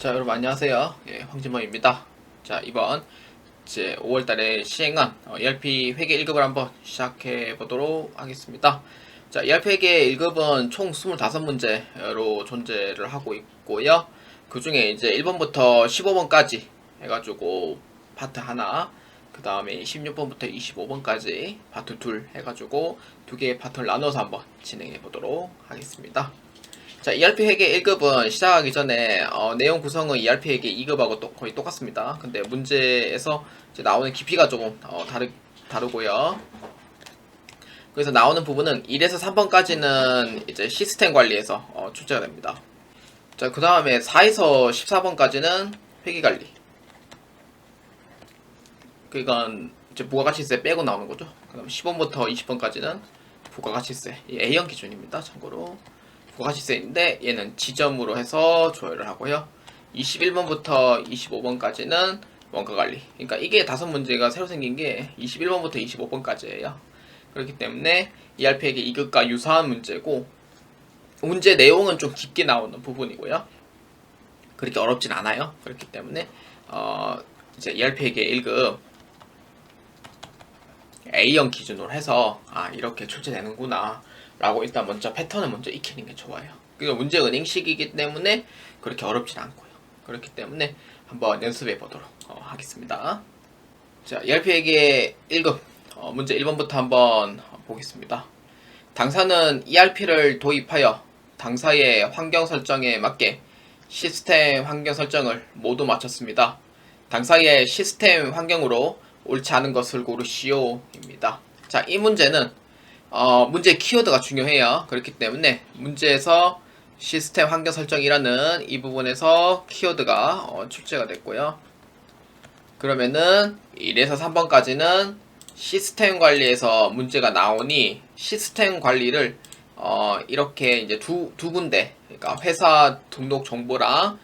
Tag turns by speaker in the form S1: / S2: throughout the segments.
S1: 자, 여러분 안녕하세요. 예, 황진모입니다. 자, 이번 이제 5월달에 시행한 ERP 회계 1급을 한번 시작해 보도록 하겠습니다. 자, ERP 회계 1급은 총 25문제로 존재를 하고 있고요. 그 중에 이제 1번부터 15번까지 해가지고 파트 하나, 그 다음에 16번부터 25번까지 파트 둘 해가지고 두 개의 파트를 나눠서 한번 진행해 보도록 하겠습니다. 자, ERP 회계 1급은 시작하기 전에 내용 구성은 ERP 회계 2급하고 거의 똑같습니다. 근데 문제에서 이제 나오는 깊이가 조금 다르고요. 그래서 나오는 부분은 1에서 3번까지는 이제 시스템 관리에서 출제가 됩니다. 자, 그 다음에 4에서 14번까지는 회계관리. 그건 이제 부가가치세 빼고 나오는 거죠. 그 다음 10번부터 20번까지는 부가가치세. A형 기준입니다. 참고로. 부가가치세인데 얘는 지점으로 해서 조회를 하고요. 21번부터 25번까지는 원가관리. 그러니까 이게 5문제가 새로 생긴 게 21번부터 25번까지예요. 그렇기 때문에 ERP 회계 2급과 유사한 문제고, 문제 내용은 좀 깊게 나오는 부분이고요. 그렇게 어렵진 않아요. 그렇기 때문에 이제 ERP 회계 1급 A형 기준으로 해서 이렇게 출제되는구나 라고 일단 먼저 패턴을 먼저 익히는 게 좋아요. 그리고 문제 은행식이기 때문에 그렇게 어렵진 않고요. 그렇기 때문에 한번 연습해 보도록 하겠습니다. 자, ERP 회계 1급 문제 1번부터 한번 보겠습니다. 당사는 ERP를 도입하여 당사의 환경 설정에 맞게 시스템 환경 설정을 모두 마쳤습니다. 당사의 시스템 환경으로 옳지 않은 것을 고르시오 입니다. 자, 이 문제는 문제 키워드가 중요해요. 그렇기 때문에 문제에서 시스템 환경 설정이라는 이 부분에서 키워드가 출제가 됐고요. 그러면은 1에서 3번까지는 시스템 관리에서 문제가 나오니 시스템 관리를 이렇게 이제 두 군데, 그러니까 회사 등록 정보랑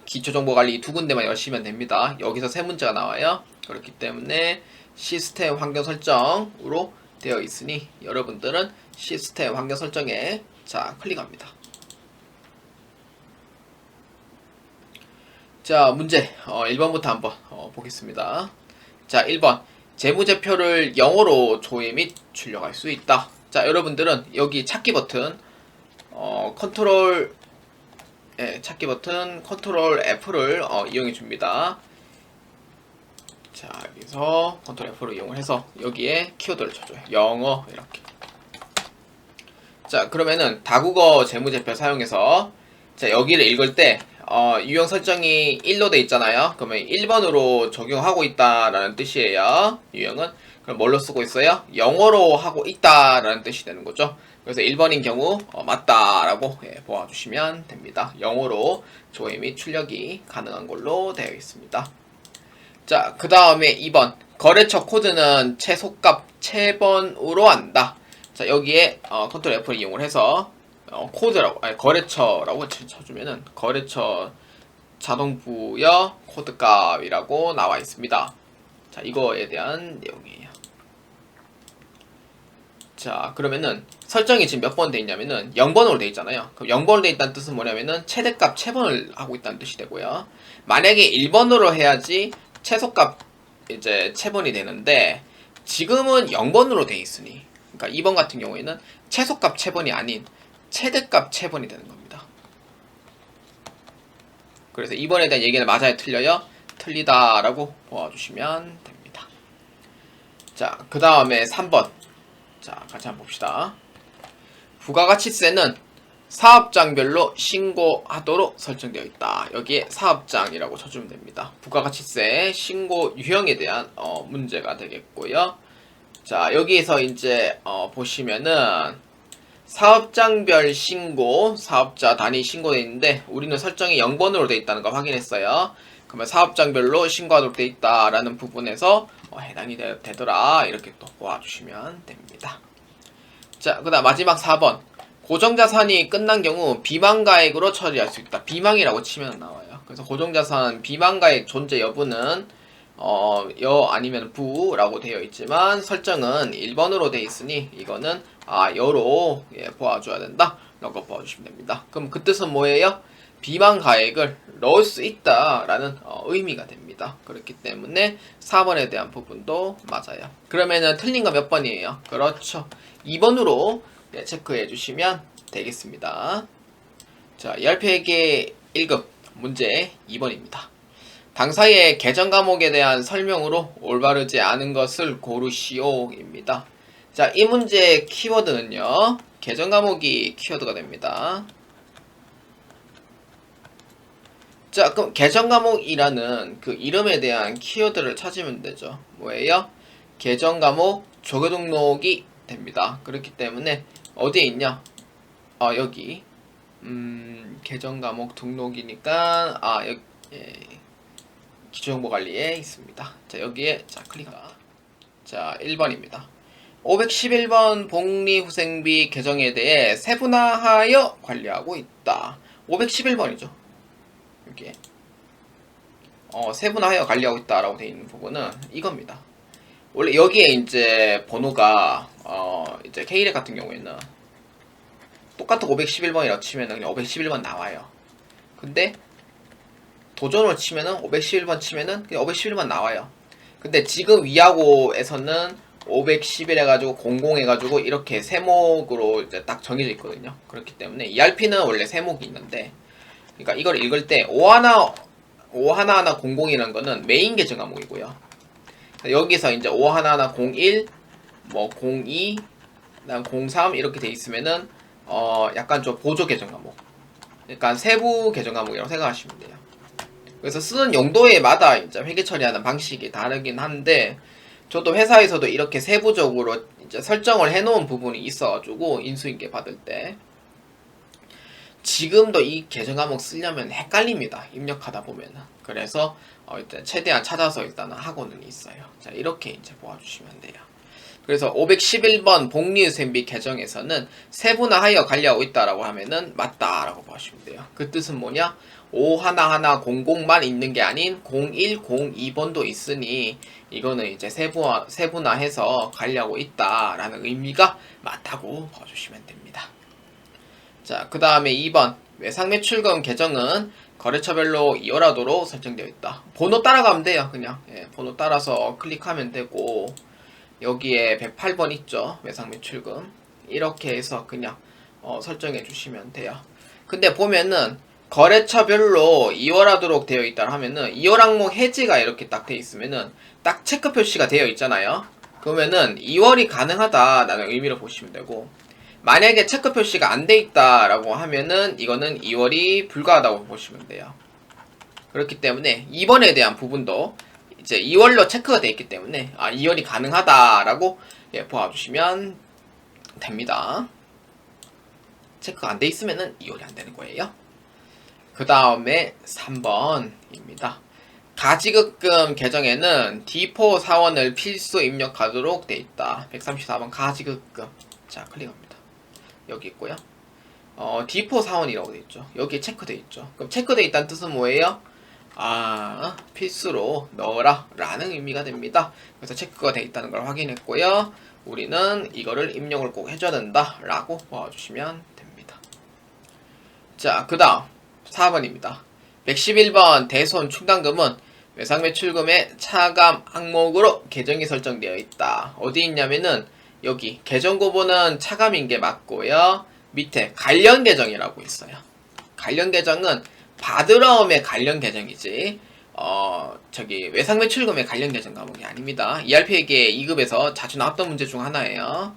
S1: 기초 정보 관리 두 군데만 여시면 됩니다. 여기서 세 문제가 나와요. 그렇기 때문에 시스템 환경 설정으로 되어 있으니 여러분들은 시스템 환경 설정에 클릭합니다. 자, 문제 1번부터 한번 보겠습니다. 자, 1번 재무제표를 영어로 조회 및 출력할 수 있다. 자, 여러분들은 여기 찾기 버튼 찾기 버튼 컨트롤 F를 이용해 줍니다. 자, 여기서 컨트롤 F를 이용해서 여기에 키워드를 쳐줘요. 영어 이렇게. 자, 그러면은 다국어 재무제표 사용해서 자, 여기를 읽을 때 유형 설정이 1로 돼 있잖아요. 그러면 1번으로 적용하고 있다라는 뜻이에요. 유형은. 그럼 뭘로 쓰고 있어요? 영어로 하고 있다라는 뜻이 되는 거죠. 그래서 1번인 경우 맞다라고 보아주시면 됩니다. 영어로 조회 및 출력이 가능한 걸로 되어 있습니다. 자, 그 다음에 2번 거래처 코드는 최소값 채번으로 한다. 자, 여기에 컨트롤 F를 이용을 해서 코드라고, 거래처라고 쳐주면은 거래처 자동부여 코드값이라고 나와 있습니다. 자, 이거에 대한 내용이에요. 자, 그러면은 설정이 지금 몇 번 돼 있냐면은 0번으로 돼 있잖아요. 그럼 0번으로 돼 있다는 뜻은 뭐냐면은 최대값 채번을 하고 있다는 뜻이 되고요. 만약에 1번으로 해야지 최소값 이제 채번이 되는데 지금은 0번으로 돼 있으니, 그러니까 2번 같은 경우에는 최소값 채번이 아닌 최대값 채번이 되는 겁니다. 그래서 2번에 대한 얘기는 맞아요, 틀려요? 틀리다라고 보아주시면 됩니다. 자, 그 다음에 3번. 자, 같이 한번 봅시다. 부가가치세는 사업장별로 신고하도록 설정되어 있다. 여기에 사업장이라고 쳐주면 됩니다. 부가가치세 신고 유형에 대한 문제가 되겠고요. 자, 여기에서 이제 보시면은 사업장별 신고, 사업자 단위 신고되어 있는데 우리는 설정이 0번으로 되어 있다는 거 확인했어요. 그러면 사업장별로 신고하도록 되어 있다라는 부분에서 해당이 되더라, 이렇게 또 보아주시면 됩니다. 자, 그 다음 마지막 4번 고정자산이 끝난 경우 비망가액으로 처리할 수 있다. 비망이라고 치면 나와요. 그래서 고정자산 비망가액 존재 여부는 여 아니면 부라고 되어 있지만 설정은 1번으로 되어 있으니 이거는 여로 보아줘야 된다 라고 보아주시면 됩니다. 그럼 그 뜻은 뭐예요? 비만 가액을 넣을 수 있다라는 의미가 됩니다. 그렇기 때문에 4번에 대한 부분도 맞아요. 그러면은 틀린 거 몇 번이에요? 그렇죠. 2번으로 체크해 주시면 되겠습니다. 자, ERP에게 1급 문제 2번입니다. 당사의 계정 과목에 대한 설명으로 올바르지 않은 것을 고르시오입니다. 자, 이 문제의 키워드는요, 계정 과목이 키워드가 됩니다. 자, 그럼 계정 과목이라는 그 이름에 대한 키워드를 찾으면 되죠. 뭐예요? 계정 과목 조교 등록이 됩니다. 그렇기 때문에 어디에 있냐? 여기 계정 과목 등록이니까 여기 기초정보관리에 있습니다. 자, 여기에 클릭하라. 자, 1번입니다. 511번 복리후생비 계정에 대해 세분화하여 관리하고 있다. 511번이죠. 여기에 세분화하여 관리하고 있다라고 되어 있는 부분은 이겁니다. 원래 여기에 이제 번호가 이제 K렉 같은 경우에는 똑같은 511번이라고 치면은 그냥 511번 나와요. 근데 도전을 치면은 511번 치면은 그냥 511번 나와요. 근데 지금 위하고에서는 511 해가지고 00 해가지고 이렇게 세목으로 이제 딱 정해져 있거든요. 그렇기 때문에 ERP는 원래 세목이 있는데, 그러니까 이걸 읽을 때 51100이라는 거는 메인 계정 과목이고요. 여기서 이제 51101, 뭐 02, 그다음 03 이렇게 돼 있으면은 약간 좀 보조 계정 과목, 그러니까 세부 계정 과목이라고 생각하시면 돼요. 그래서 쓰는 용도에 마다 이제 회계 처리하는 방식이 다르긴 한데, 저도 회사에서도 이렇게 세부적으로 이제 설정을 해놓은 부분이 있어가지고 인수인계 받을 때 지금도 이 계정 과목 쓰려면 헷갈립니다. 입력하다 보면은. 그래서 일단 최대한 찾아서 일단은 하고는 있어요. 자, 이렇게 이제 보아주시면 돼요. 그래서 511번 복리후생비 계정에서는 세분화하여 관리하고 있다라고 하면은 맞다라고 보시면 돼요. 그 뜻은 뭐냐? 51100만 있는 게 아닌 0102번도 있으니 이거는 이제 세분화해서 관리하고 있다라는 의미가 맞다고 봐주시면 됩니다. 자, 그 다음에 2번 외상매출금 계정은 거래처별로 이월하도록 설정되어 있다. 번호 따라가면 돼요. 그냥 번호 따라서 클릭하면 되고, 여기에 108번 있죠. 외상매출금 이렇게 해서 그냥 설정해 주시면 돼요. 근데 보면은 거래처별로 이월하도록 되어 있다 하면은 이월 항목 해지가 이렇게 딱 되어 있으면은 딱 체크 표시가 되어 있잖아요. 그러면은 이월이 가능하다라는 의미로 보시면 되고, 만약에 체크 표시가 안 돼 있다라고 하면은 이거는 이월이 불가하다고 보시면 돼요. 그렇기 때문에 2번에 대한 부분도 이제 2월로 체크가 되어 있기 때문에 2월이 가능하다라고 보아주시면 됩니다. 체크가 안 돼 있으면은 2월이 안 되는 거예요. 그 다음에 3번입니다. 가지급금 계정에는 D4 사원을 필수 입력하도록 되어 있다. 134번 가지급금. 자, 클릭합니다. 여기 있고요. D4 사원이라고 되어 있죠. 여기에 체크되어 있죠. 그럼 체크되어 있다는 뜻은 뭐예요? 필수로 넣어라 라는 의미가 됩니다. 그래서 체크가 되어 있다는 걸 확인했고요. 우리는 이거를 입력을 꼭 해줘야 된다 라고 봐주시면 됩니다. 자, 그 다음 4번입니다. 111번 대손 충당금은 외상매출금의 차감 항목으로 계정이 설정되어 있다. 어디 있냐면은 여기 계정고보는 차감인 게 맞고요. 밑에 관련 계정이라고 있어요. 관련 계정은 받으러움의 관련 계정이지 외상매출금의 관련 계정 과목이 아닙니다. ERP에게 2급에서 자주 나왔던 문제 중 하나예요.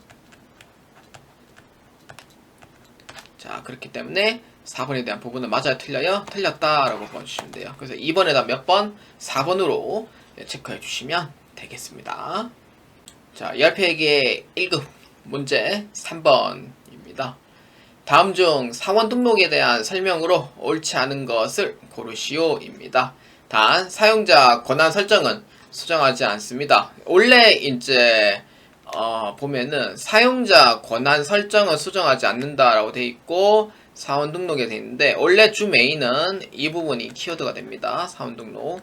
S1: 자, 그렇기 때문에 4번에 대한 부분은 맞아요, 틀려요? 틀렸다라고 봐주시면 돼요. 그래서 2번에다 몇 번? 4번으로 체크해 주시면 되겠습니다. 자, ERP에게 1급 문제 3번입니다. 다음 중 사원 등록에 대한 설명으로 옳지 않은 것을 고르시오입니다. 단, 사용자 권한 설정은 수정하지 않습니다. 원래 이제 보면은 사용자 권한 설정은 수정하지 않는다라고 돼 있고 사원 등록에 돼 있는데, 원래 주 메인은 이 부분이 키워드가 됩니다. 사원 등록.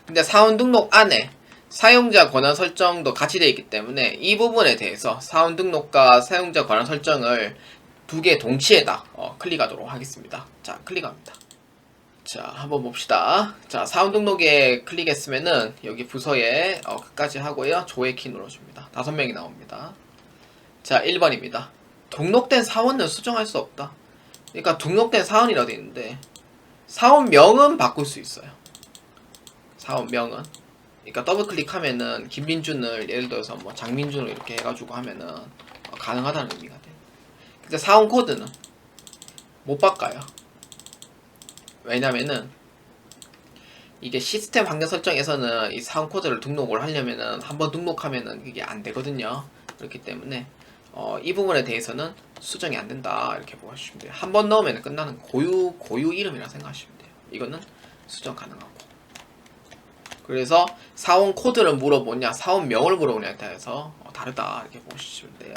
S1: 근데 사원 등록 안에 사용자 권한 설정도 같이 되어 있기 때문에 이 부분에 대해서 사원 등록과 사용자 권한 설정을 두 개 동시에다 클릭하도록 하겠습니다. 자, 클릭합니다. 자, 한번 봅시다. 자, 사원 등록에 클릭했으면은 여기 부서에 끝까지 하고요. 조회 키 눌러줍니다. 5명이 나옵니다. 자, 1번입니다. 등록된 사원은 수정할 수 없다. 그러니까 등록된 사원이라고 되어 있는데 사원명은 바꿀 수 있어요. 사원명은. 그러니까 더블 클릭하면은 김민준을 예를 들어서 뭐 장민준으로 이렇게 해가지고 하면은 가능하다는 의미가 돼요. 근데 사원 코드는 못 바꿔요. 왜냐면은 이게 시스템 환경 설정에서는 이 사원 코드를 등록을 하려면은 한번 등록하면은 이게 안 되거든요. 그렇기 때문에 이 부분에 대해서는 수정이 안 된다 이렇게 보시면 돼요. 한 번 넣으면 끝나는 고유 이름이라 생각하시면 돼요. 이거는 수정 가능하고. 그래서 사원 코드를 물어보냐 사원명을 물어보냐에 따라서 다르다 이렇게 보시면 돼요.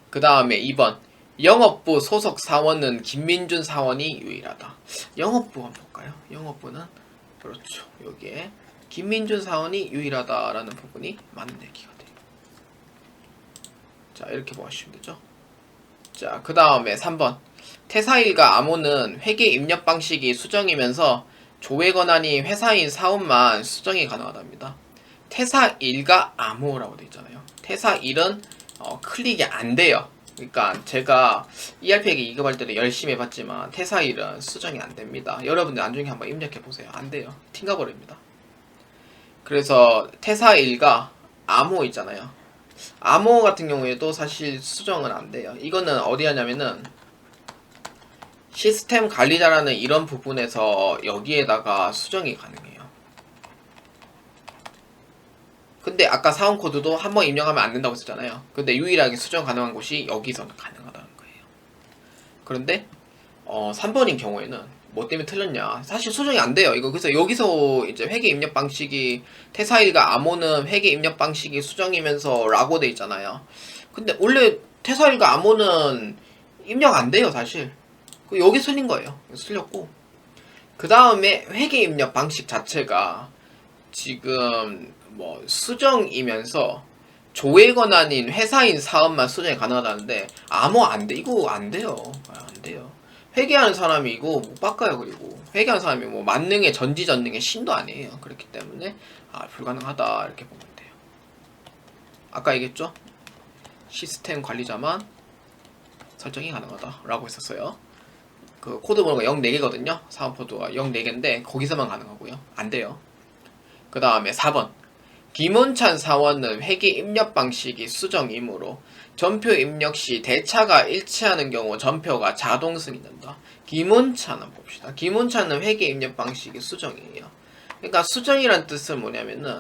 S1: 그 다음에 2번 영업부 소속 사원은 김민준 사원이 유일하다. 영업부 한번 볼까요? 영업부는 그렇죠. 여기에 김민준 사원이 유일하다라는 부분이 맞는 얘기가 돼요. 자, 이렇게 보시면 되죠. 자, 그 다음에 3번 퇴사일과 암호는 회계 입력 방식이 수정이면서 조회 권한이 회사인 사원만 수정이 가능하답니다. 퇴사일과 암호라고 되어 있잖아요. 퇴사일은 클릭이 안 돼요. 그러니까 제가 ERP에게 2급할 때도 열심히 해봤지만 퇴사일은 수정이 안 됩니다. 여러분들 나중에 한번 입력해 보세요. 안 돼요. 튕겨버립니다. 그래서 퇴사일과 암호 있잖아요. 암호 같은 경우에도 사실 수정은 안 돼요. 이거는 어디 하냐면은 시스템 관리자라는 이런 부분에서 여기에다가 수정이 가능해요. 근데 아까 사원 코드도 한번 입력하면 안 된다고 했잖아요. 근데 유일하게 수정 가능한 곳이 여기서는 가능하다는 거예요. 그런데 3번인 경우에는 뭐 때문에 틀렸냐? 사실 수정이 안 돼요. 이거 그래서 여기서 이제 회계 입력 방식이 퇴사일과 암호는 회계 입력 방식이 수정이면서 라고 돼 있잖아요. 근데 원래 퇴사일과 암호는 입력 안 돼요, 사실. 여기 틀린 거예요. 틀렸고. 그 다음에 회계 입력 방식 자체가 지금 뭐 수정이면서 조회 권한인 회사인 사업만 수정이 가능하다는데 암호 안 돼. 이거 안 돼요. 안 돼요. 회계하는 사람이 이거 못 바꿔요. 그리고 회계하는 사람이 뭐 만능의 전지전능의 신도 아니에요. 그렇기 때문에 불가능하다 이렇게 보면 돼요. 아까 얘기했죠? 시스템 관리자만 설정이 가능하다 라고 했었어요. 그 코드 번호가 04개거든요. 사원 코드가 04개인데 거기서만 가능하고요. 안 돼요. 그 다음에 4번 김원찬 사원은 회계 입력 방식이 수정이므로 전표 입력 시 대차가 일치하는 경우 전표가 자동 승인된다. 김원찬 한번 봅시다. 김원찬은 회계 입력 방식이 수정이에요. 그러니까 수정이란 뜻은 뭐냐면은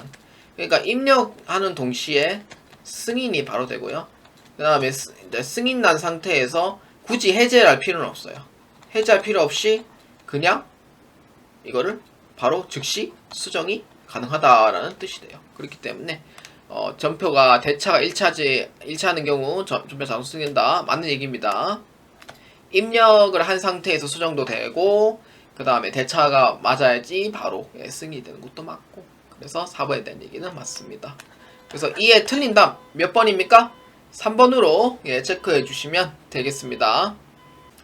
S1: 그러니까 입력하는 동시에 승인이 바로 되고요. 그 다음에 승인 난 상태에서 굳이 해제를 할 필요는 없어요. 해제할 필요 없이 그냥 이거를 바로 즉시 수정이 가능하다라는 뜻이 돼요. 그렇기 때문에 전표가 대차가 일치하는 경우 전표 자동 승인다. 맞는 얘기입니다. 입력을 한 상태에서 수정도 되고 그 다음에 대차가 맞아야지 바로 승인이 되는 것도 맞고 그래서 4번에 대한 얘기는 맞습니다. 그래서 이에 틀린 답 몇 번입니까? 3번으로 체크해 주시면 되겠습니다.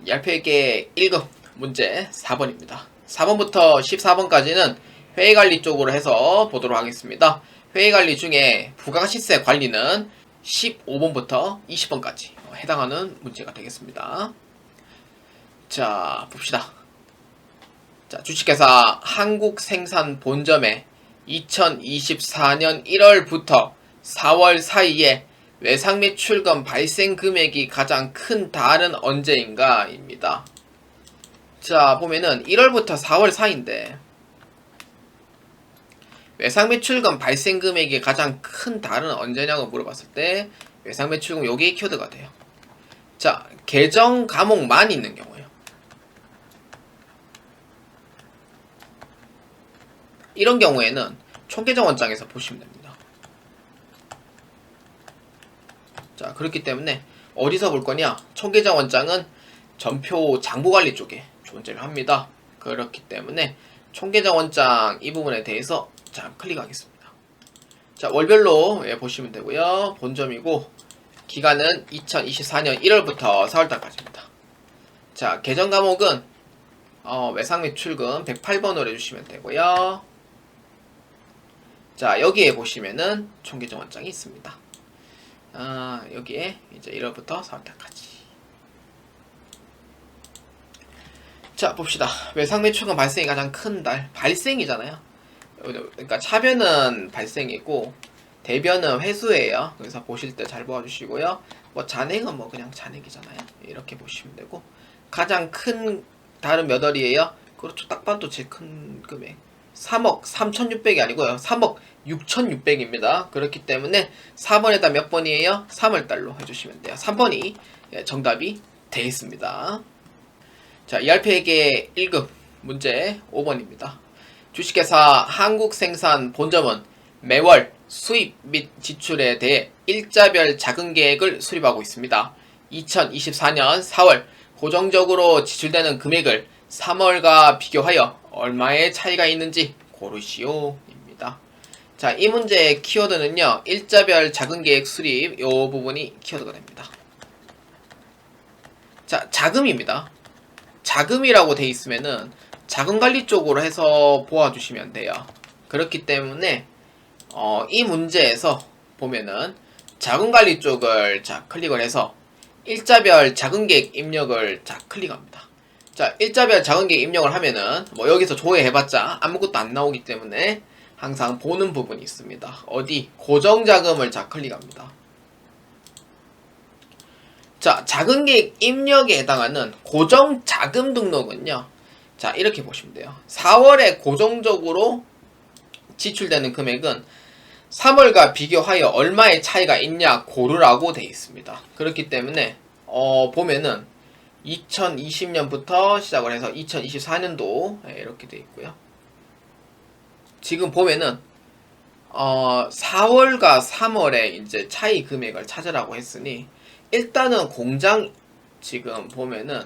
S1: 얄페에게 1급 문제 4번입니다. 4번부터 14번까지는 회의관리 쪽으로 해서 보도록 하겠습니다. 회의관리 중에 부가시세 관리는 15번부터 20번까지 해당하는 문제가 되겠습니다. 자, 봅시다. 자, 주식회사 한국생산본점에 2024년 1월부터 4월 사이에 외상매출금 발생 금액이 가장 큰 달은 언제인가 입니다. 자, 보면은 1월부터 4월 사이인데 외상매출금 발생 금액이 가장 큰 달은 언제냐고 물어봤을 때 외상매출금 요게 키워드가 돼요. 자, 계정 과목만 있는 경우에요. 이런 경우에는 총계정 원장에서 보시면 됩니다. 자, 그렇기 때문에 어디서 볼 거냐? 총계정 원장은 전표 장부관리 쪽에 존재를 합니다. 그렇기 때문에 총계정 원장 이 부분에 대해서 자, 클릭하겠습니다. 자, 월별로 보시면 되고요. 본점이고 기간은 2024년 1월부터 4월달까지입니다. 자, 계정 과목은 외상 매출금 108번으로 해주시면 되고요. 자, 여기에 보시면은 총계정 원장이 있습니다. 여기에 이제 1월부터 4월달까지. 자, 봅시다. 외상 매출금 발생이 가장 큰 달. 발생이잖아요. 그러니까 차변은 발생이고 대변은 회수예요. 그래서 보실 때 잘 보아주시고요. 뭐 잔액은 뭐 그냥 잔액이잖아요. 이렇게 보시면 되고 가장 큰 달은 몇 월이에요? 그렇죠. 딱 봐도 제일 큰 금액 3억 3,600이 아니고요. 3억 6,600입니다. 그렇기 때문에 4번에다 몇 번이에요? 3월달로 해주시면 돼요. 3번이 정답이 되겠습니다. 자, ERP에게 1급 문제 5번입니다. 주식회사 한국생산 본점은 매월 수입 및 지출에 대해 일자별 자금 계획을 수립하고 있습니다. 2024년 4월 고정적으로 지출되는 금액을 3월과 비교하여 얼마의 차이가 있는지 고르시오 입니다. 자, 이 문제의 키워드는요, 일자별 자금 계획 수립, 요 부분이 키워드가 됩니다. 자, 자금입니다. 자금이라고 돼 있으면은 자금관리 쪽으로 해서 보아주시면 돼요. 그렇기 때문에 이 문제에서 보면은 자금관리 쪽을 자 클릭을 해서 일자별 자금계획 입력을 자 클릭합니다. 자, 일자별 자금계획 입력을 하면은 뭐 여기서 조회해봤자 아무것도 안 나오기 때문에 항상 보는 부분이 있습니다. 어디? 고정자금을 자 클릭합니다. 자, 자금계획 입력에 해당하는 고정자금 등록은요, 자, 이렇게 보시면 돼요. 4월에 고정적으로 지출되는 금액은 3월과 비교하여 얼마의 차이가 있냐 고르라고 되어 있습니다. 그렇기 때문에 보면은 2020년부터 시작을 해서 2024년도 이렇게 되어 있고요. 지금 보면은 4월과 3월에 이제 차이 금액을 찾으라고 했으니 일단은 공장 지금 보면은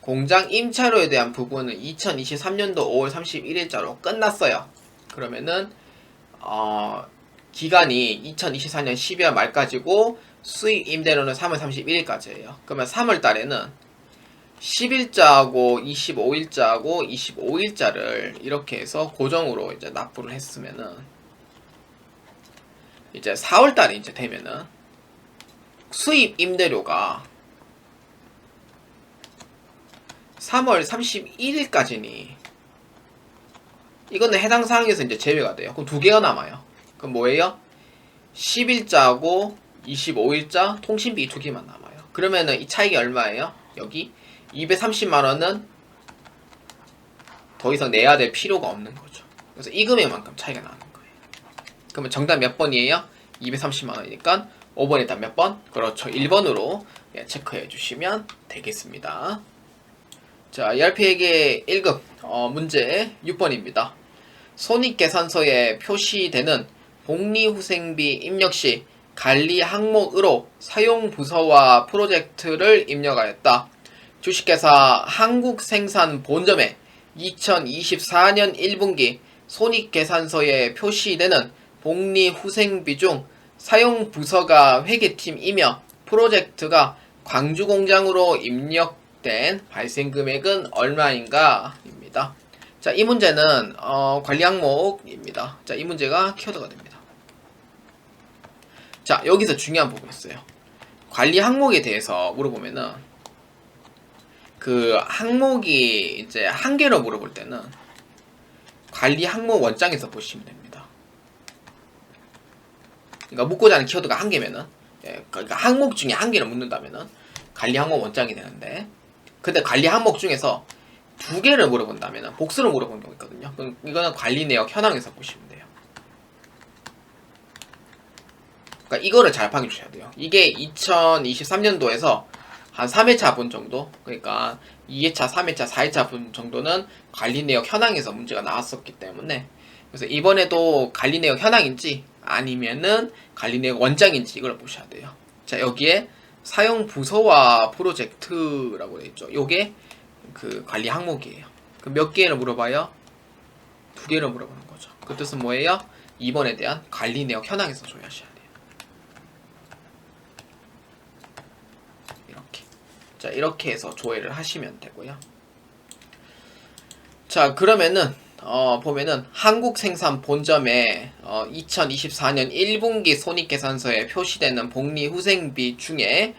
S1: 공장 임차료에 대한 부분은 2023년도 5월 31일자로 끝났어요. 그러면은 기간이 2024년 12월 말까지고 수익 임대료는 3월 31일까지예요. 그러면 3월 달에는 10일자하고 25일자하고 25일자를 이렇게 해서 고정으로 이제 납부를 했으면은 이제 4월 달에 이제 되면은 수입 임대료가 3월 31일까지니 이거는 해당 사항에서 이제 제외가 돼요. 그럼 두 개가 남아요. 그럼 뭐예요? 10일자하고 25일자 통신비 두 개만 남아요. 그러면은 이 차이가 얼마예요? 여기 230만원은 더 이상 내야 될 필요가 없는 거죠. 그래서 이 금액만큼 차이가 나는 거예요. 그러면 정답 몇 번이에요? 230만원이니까 5번에다 몇 번? 그렇죠. 1번으로 체크해 주시면 되겠습니다. 자, ERP에게 1급 문제 6번입니다. 손익계산서에 표시되는 복리후생비 입력 시 관리 항목으로 사용부서와 프로젝트를 입력하였다. 주식회사 한국생산 본점에 2024년 1분기 손익계산서에 표시되는 복리후생비 중 사용부서가 회계팀이며 프로젝트가 광주공장으로 입력된 발생금액은 얼마인가? 입니다. 자, 이 문제는 관리 항목입니다. 자, 이 문제가 키워드가 됩니다. 자, 여기서 중요한 부분이 있어요. 관리 항목에 대해서 물어보면은 그 항목이 이제 한 개로 물어볼 때는 관리 항목 원장에서 보시면 됩니다. 그러니까 묻고자 하는 키워드가 한 개면은 그러니까 항목 중에 한 개를 묻는다면은 관리 항목 원장이 되는데, 근데 관리 항목 중에서 두 개를 물어본다면은 복수를 물어본 경우 있거든요. 그럼 이거는 관리 내역 현황에서 보시면 돼요. 그러니까 이거를 잘 파악해 주셔야 돼요. 이게 2023년도에서 한 3회차 분 정도, 그러니까 2회차, 3회차, 4회차 분 정도는 관리 내역 현황에서 문제가 나왔었기 때문에, 그래서 이번에도 관리 내역 현황인지 아니면은 관리 내역 원장인지 이걸 보셔야 돼요. 자, 여기에 사용 부서와 프로젝트라고 되어 있죠. 요게 그 관리 항목이에요. 그 몇 개를 물어봐요? 두 개를 물어보는 거죠. 그 뜻은 뭐예요? 2번에 대한 관리 내역 현황에서 조회하셔야 돼요. 이렇게. 자, 이렇게 해서 조회를 하시면 되고요. 자, 그러면은 보면은 한국 생산 본점에 2024년 1분기 손익계산서에 표시되는 복리후생비 중에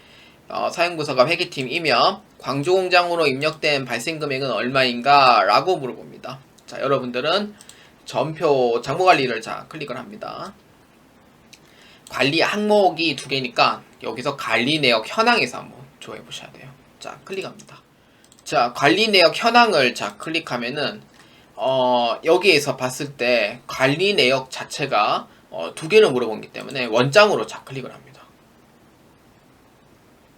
S1: 사용부서가 회계팀이며 광주공장으로 입력된 발생금액은 얼마인가? 라고 물어봅니다. 자, 여러분들은 전표 장부관리를 자 클릭을 합니다. 관리 항목이 두 개니까 여기서 관리 내역 현황에서 한번 조회해 보셔야 돼요. 자, 클릭합니다. 자, 관리 내역 현황을 자 클릭하면은 여기에서 봤을 때 관리 내역 자체가 두 개를 물어보기 때문에 원장으로 자 클릭을 합니다.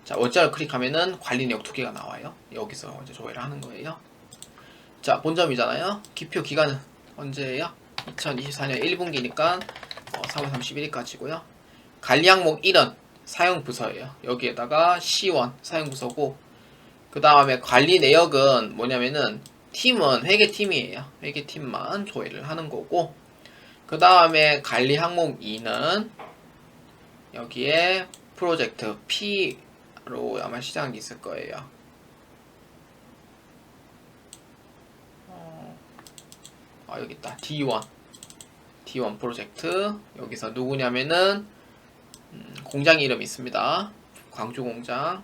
S1: 자, 원장을 클릭하면은 관리 내역 두 개가 나와요. 여기서 이제 조회를 하는 거예요. 자, 본점이잖아요. 기표 기간은 언제예요? 2024년 1분기니까 3월 31일까지고요. 관리 항목 1은 사용 부서예요. 여기에다가 C1 사용 부서고, 그 다음에 관리 내역은 뭐냐면은 팀은 회계팀이에요. 회계팀만 조회를 하는 거고, 그 다음에 관리 항목 2는 여기에 프로젝트 P로 아마 시작이 있을 거예요. 여기 있다. D1 프로젝트. 여기서 누구냐면은 공장 이름이 있습니다. 광주 공장.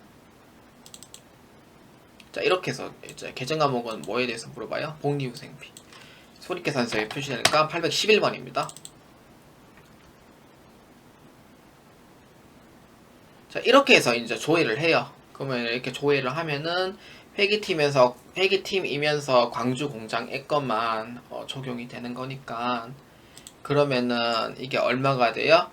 S1: 자, 이렇게 해서 이제 계정 과목은 뭐에 대해서 물어봐요? 복리후생비. 손익계산서에 표시되니까 811번입니다. 자, 이렇게 해서 이제 조회를 해요. 그러면 이렇게 조회를 하면은 회계팀이면서 광주 공장의 것만 적용이 되는 거니까, 그러면은 이게 얼마가 돼요?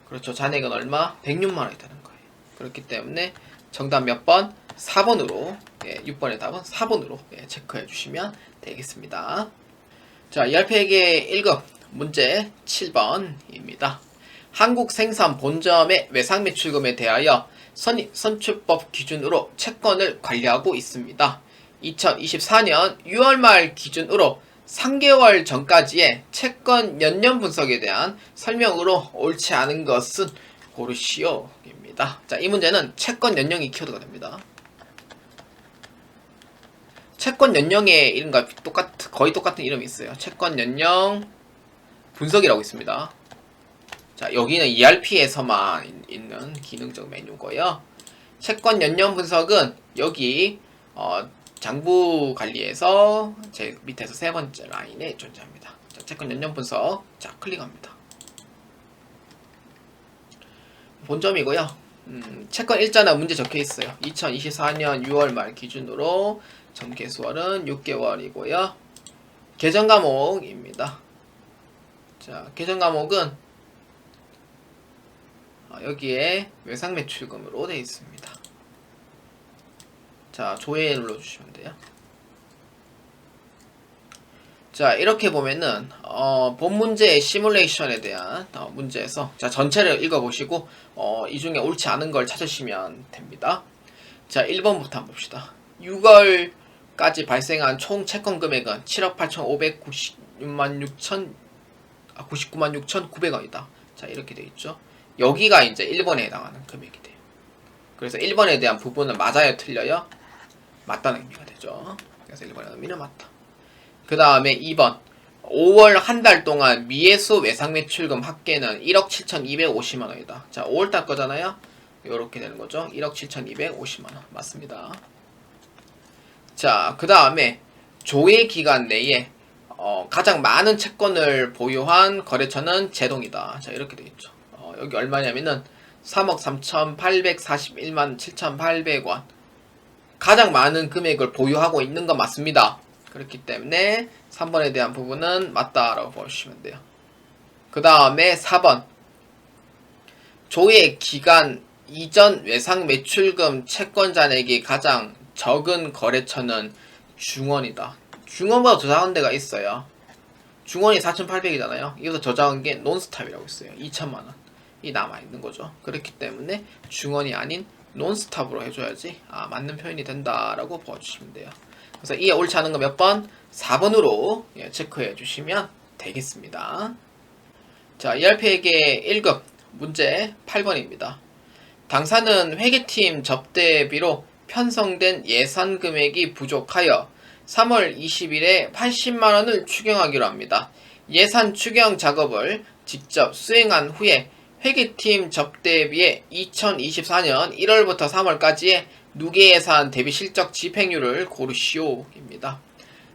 S1: 그렇죠. 잔액은 얼마? 106만 원이 되는 거예요. 그렇기 때문에 정답 몇 번? 4번으로 6번의 답은 4번으로 체크해 주시면 되겠습니다. 자, ERP회계 1급 문제 7번입니다. 한국 생산 본점의 외상 매출금에 대하여 선출법 기준으로 채권을 관리하고 있습니다. 2024년 6월 말 기준으로 3개월 전까지의 채권 연년 분석에 대한 설명으로 옳지 않은 것은 고르시오입니다. 자, 이 문제는 채권 연령이 키워드가 됩니다. 채권 연령의 이름과 거의 똑같은 이름이 있어요. 채권 연령 분석이라고 있습니다. 자, 여기는 ERP에서만 있는 기능적 메뉴고요. 채권 연령 분석은 여기 장부 관리에서 제 밑에서 세 번째 라인에 존재합니다. 자, 채권 연령 분석. 자, 클릭합니다. 본점이고요. 채권 일자나 문제 적혀 있어요. 2024년 6월 말 기준으로 점개수월은 6개월이고요. 계정 과목입니다. 자, 계정 과목은 여기에 외상 매출금으로 되어 있습니다. 자, 조회 눌러주시면 돼요. 자, 이렇게 보면은 본 문제의 시뮬레이션에 대한 문제에서 자, 전체를 읽어보시고 이 중에 옳지 않은 걸 찾으시면 됩니다. 자, 1번부터 한번 봅시다. 6월까지 발생한 총 채권 금액은 7억 8,599만 6,900원이다. 자, 이렇게 되어 있죠. 여기가 이제 1번에 해당하는 금액이 돼요. 그래서 1번에 대한 부분은 맞아요, 틀려요? 맞다는 의미가 되죠. 그래서 1번의 의미는 맞다. 그 다음에 2번 5월 한 달 동안 미해수 외상 매출금 합계는 1억 7,250만 원이다. 자, 5월달 거잖아요. 이렇게 되는 거죠. 1억 7,250만 원 맞습니다. 자, 그 다음에 조회 기간 내에 가장 많은 채권을 보유한 거래처는 제동이다. 자, 이렇게 되어 있죠. 여기 얼마냐면은 3억 3,841만 7,800원. 가장 많은 금액을 보유하고 있는 건 맞습니다. 그렇기 때문에 3번에 대한 부분은 맞다라고 보시면 돼요. 그 다음에 4번 조회 기간 이전 외상 매출금 채권 잔액이 가장 적은 거래처는 중원이다. 중원보다 더 작은 데가 있어요. 중원이 4,800이잖아요. 이거보다 더 작은 게 논스탑이라고 있어요. 2천만원 이 남아있는 거죠. 그렇기 때문에 중원이 아닌 논스탑으로 해줘야지 맞는 표현이 된다라고 봐주시면 돼요. 그래서 이에 옳지 않은 거 몇 번? 4번으로 체크해 주시면 되겠습니다. 자, ERP회계 1급 문제 8번입니다. 당사는 회계팀 접대비로 편성된 예산 금액이 부족하여 3월 20일에 80만원을 추경하기로 합니다. 예산 추경 작업을 직접 수행한 후에 회계팀 접대비에 2024년 1월부터 3월까지의 누계예산 대비 실적 집행률을 고르시오입니다.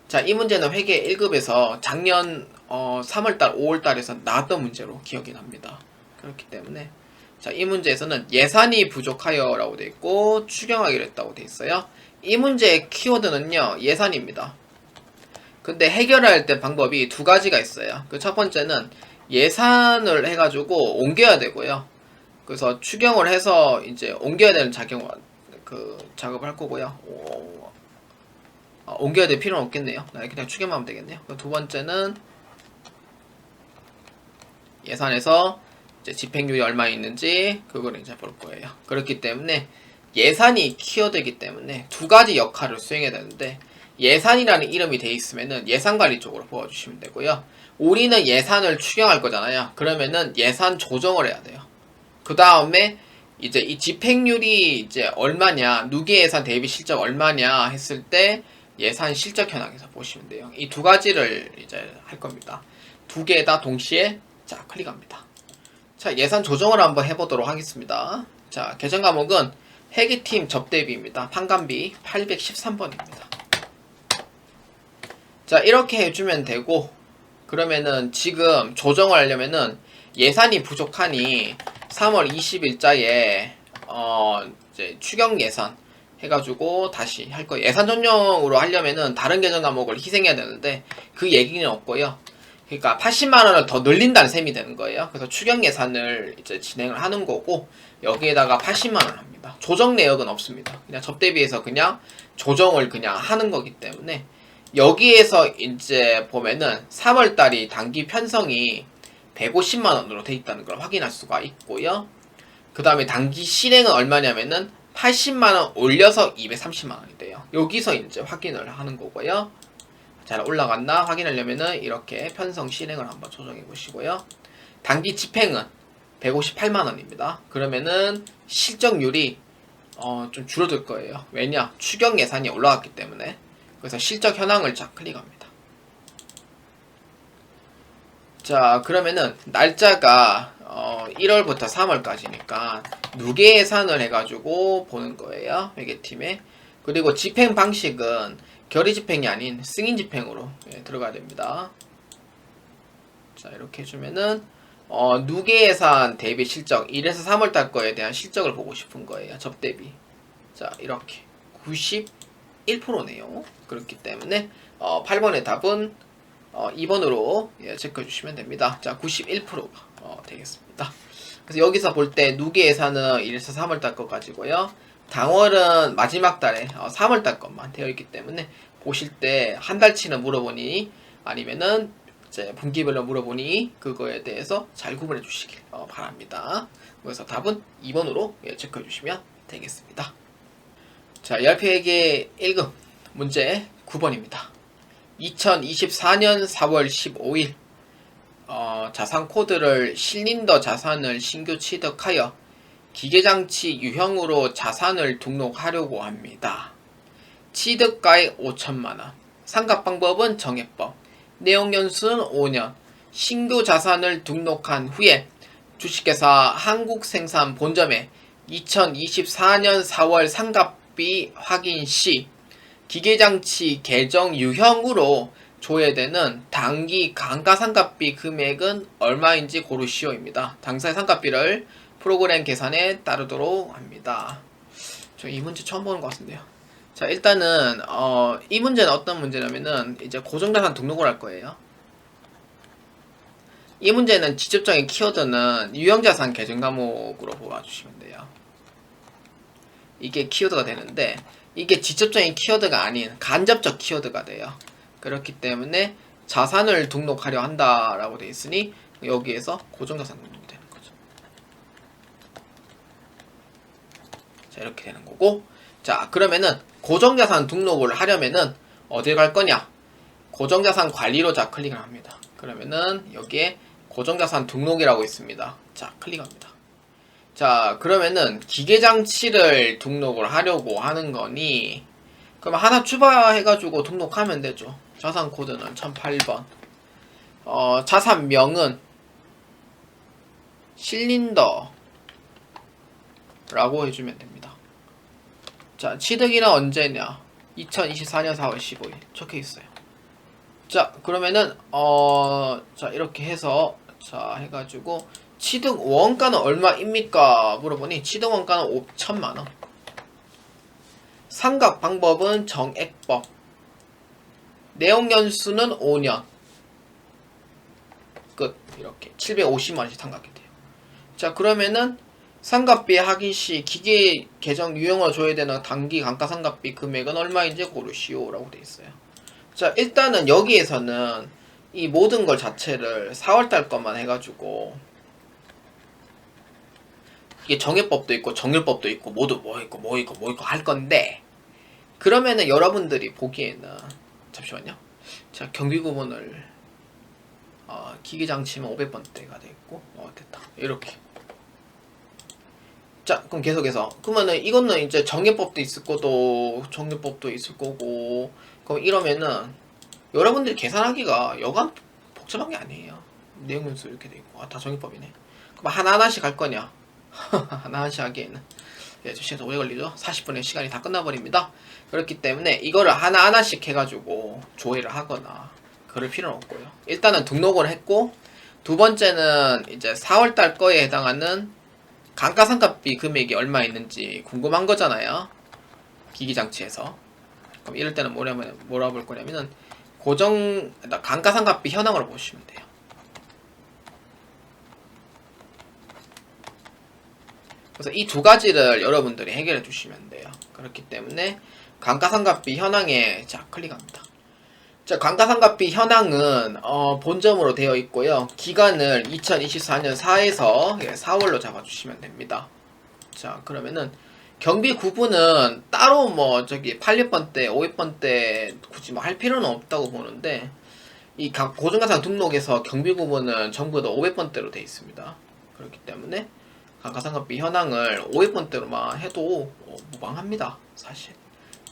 S1: 자, 이 문제는 회계 1급에서 작년 3월달, 5월달에서 나왔던 문제로 기억이 납니다. 그렇기 때문에 자, 이 문제에서는 예산이 부족하여 라고 되어 있고 추경하기로 했다고 되어 있어요. 이 문제의 키워드는요, 예산입니다. 근데 해결할 때 방법이 두 가지가 있어요. 그 첫 번째는 예산을 해가지고 옮겨야 되고요. 그래서 추경을 해서 이제 옮겨야 되는 작업을 할 거고요. 옮겨야 될 필요는 없겠네요. 그냥 추경만 하면 되겠네요. 두 번째는 예산에서 이제 집행률이 얼마 있는지 그걸 이제 볼 거예요. 그렇기 때문에 예산이 키워드이기 때문에 두 가지 역할을 수행해야 되는데 예산이라는 이름이 돼 있으면은 예산관리 쪽으로 보아주시면 되고요. 우리는 예산을 추경할 거잖아요. 그러면은 예산 조정을 해야 돼요. 그 다음에 이제 이 집행률이 이제 얼마냐, 누계예산 대비 실적 얼마냐 했을 때 예산 실적 현황에서 보시면 돼요. 이 두 가지를 이제 할 겁니다. 두 개 다 동시에 자 클릭합니다. 자, 예산 조정을 한번 해보도록 하겠습니다. 자, 계정 과목은 회계팀 접대비입니다. 판관비 813번입니다. 자, 이렇게 해주면 되고, 그러면은 지금 조정을 하려면은 예산이 부족하니 3월 20일자에 이제 추경 예산 해가지고 다시 할 거예요. 예산 전용으로 하려면은 다른 계정 과목을 희생해야 되는데 그 얘기는 없고요. 그러니까 80만원을 더 늘린다는 셈이 되는 거예요. 그래서 추경 예산을 이제 진행을 하는 거고, 여기에다가 80만원 합니다. 조정 내역은 없습니다. 그냥 접대비에서 그냥 조정을 그냥 하는 거기 때문에 여기에서 이제 보면은 3월달이 단기 편성이 150만원으로 돼 있다는 걸 확인할 수가 있고요. 그 다음에 단기 실행은 얼마냐면은 80만원 올려서 230만원이 돼요. 여기서 이제 확인을 하는 거고요. 잘 올라갔나 확인하려면은 이렇게 편성 실행을 한번 조정해 보시고요. 단기 집행은 158만원입니다. 그러면은 실적률이 좀 줄어들 거예요. 왜냐? 추경 예산이 올라갔기 때문에. 그래서 실적 현황을 자 클릭합니다. 자, 그러면은 날짜가 1월부터 3월까지니까 누계 예산을 해가지고 보는 거예요. 회계팀에. 그리고 집행 방식은 결의 집행이 아닌 승인 집행으로 들어가야 됩니다. 자, 이렇게 해주면은 누계 예산 대비 실적 1에서 3월달 거에 대한 실적을 보고 싶은 거예요. 접대비. 자, 이렇게 91%네요. 그렇기 때문에 8번의 답은 2번으로 체크해 주시면 됩니다. 자, 91%가 되겠습니다. 그래서 여기서 볼 때 누계 예산은 1에서 3월달 거 가지고요. 당월은 마지막 달에 3월달 것만 되어 있기 때문에 보실 때 한 달치는 물어보니 아니면은 이제 분기별로 물어보니 그거에 대해서 잘 구분해 주시길 바랍니다. 그래서 답은 2번으로 체크해 주시면 되겠습니다. 자, ERP회계 1급 문제 9번입니다. 2024년 4월 15일 자산 코드를 실린더 자산을 신규 취득하여 기계장치 유형으로 자산을 등록하려고 합니다. 취득가액 5천만원, 상각방법은 정해법, 내용연수는 5년, 신규 자산을 등록한 후에 주식회사 한국생산 본점에 2024년 4월 상각비 확인 시 기계장치 계정 유형으로 조회되는 단기 감가상각비 금액은 얼마인지 고르시오입니다. 당사의 상각비를 프로그램 계산에 따르도록 합니다. 저 이 문제 처음 보는 것 같은데요. 자, 일단은 이 문제는 어떤 문제냐면은 이제 고정자산 등록을 할 거예요. 이 문제는 직접적인 키워드는 유형자산 계정 과목으로 보아주시면 돼요. 이게 키워드가 되는데 이게 직접적인 키워드가 아닌 간접적 키워드가 돼요. 그렇기 때문에 자산을 등록하려 한다라고 되어 있으니 여기에서 고정자산 등록이 되는 거죠. 자, 이렇게 되는 거고, 자, 그러면은 고정자산 등록을 하려면은 어딜 갈 거냐? 고정자산 관리로 자 클릭을 합니다. 그러면은 여기에 고정자산 등록이라고 있습니다. 자, 클릭합니다. 자, 그러면은 기계장치를 등록을 하려고 하는 거니 그럼 하나 추가해가지고 등록하면 되죠. 자산 코드는 1008번. 자산명은 실린더라고 해주면 됩니다. 자, 취득일은 언제냐? 2024년 4월 15일 적혀 있어요. 자, 그러면은 자, 이렇게 해서 자, 해가지고 취득 원가는 얼마입니까? 물어보니 취득 원가는 5천만원. 상각 방법은 정액법. 내용 연수는 5년. 끝. 이렇게 750만원씩 상각이 돼요. 자, 그러면은 상각비 확인 시 기계 계정 유형으로 줘야 되는 단기 감가상각비 금액은 얼마인지 고르시오 라고 돼 있어요. 자, 일단은 여기에서는 이 모든 걸 자체를 4월달 것만 해가지고 이게 정액법도 있고 정률법도 있고 모두 뭐 있고 할 건데, 그러면은 여러분들이 보기에는 잠시만요. 자, 경비구문을 기계장치면 500번대가 돼 있고 됐다. 이렇게. 자, 그럼 계속해서 그러면은 이거는 이제 정액법도 있을 거고 정률법도 있을 거고, 그럼 이러면은 여러분들이 계산하기가 여간 복잡한 게 아니에요. 내용 문수 이렇게 돼 있고 다 정액법이네. 그럼 하나하나씩 할 거냐? 하나하나씩 하기에는 시간 오래 걸리죠. 40분의 시간이 다 끝나버립니다. 그렇기 때문에 이거를 하나하나씩 해가지고 조회를 하거나 그럴 필요는 없고요. 일단은 등록을 했고, 두 번째는 이제 4월달 거에 해당하는 감가상각비 금액이 얼마 있는지 궁금한 거잖아요. 기기장치에서. 그럼 이럴 때는 뭐라 볼 거냐면은 감가상각비 현황으로 보시면 돼요. 그래서 이 두 가지를 여러분들이 해결해 주시면 돼요. 그렇기 때문에 감가상각비 현황에 자, 클릭합니다. 자, 감가상각비 현황은 본점으로 되어 있고요. 기간을 2024년 4에서 4월로 잡아주시면 됩니다. 자, 그러면은 경비 구분은 따로 86번대, 500번대 굳이 할 필요는 없다고 보는데, 이 고정가상 등록에서 경비 구분은 전부 다 500번대로 되어 있습니다. 그렇기 때문에 감가상각비 현황을 500번대로만 해도 무방합니다, 사실.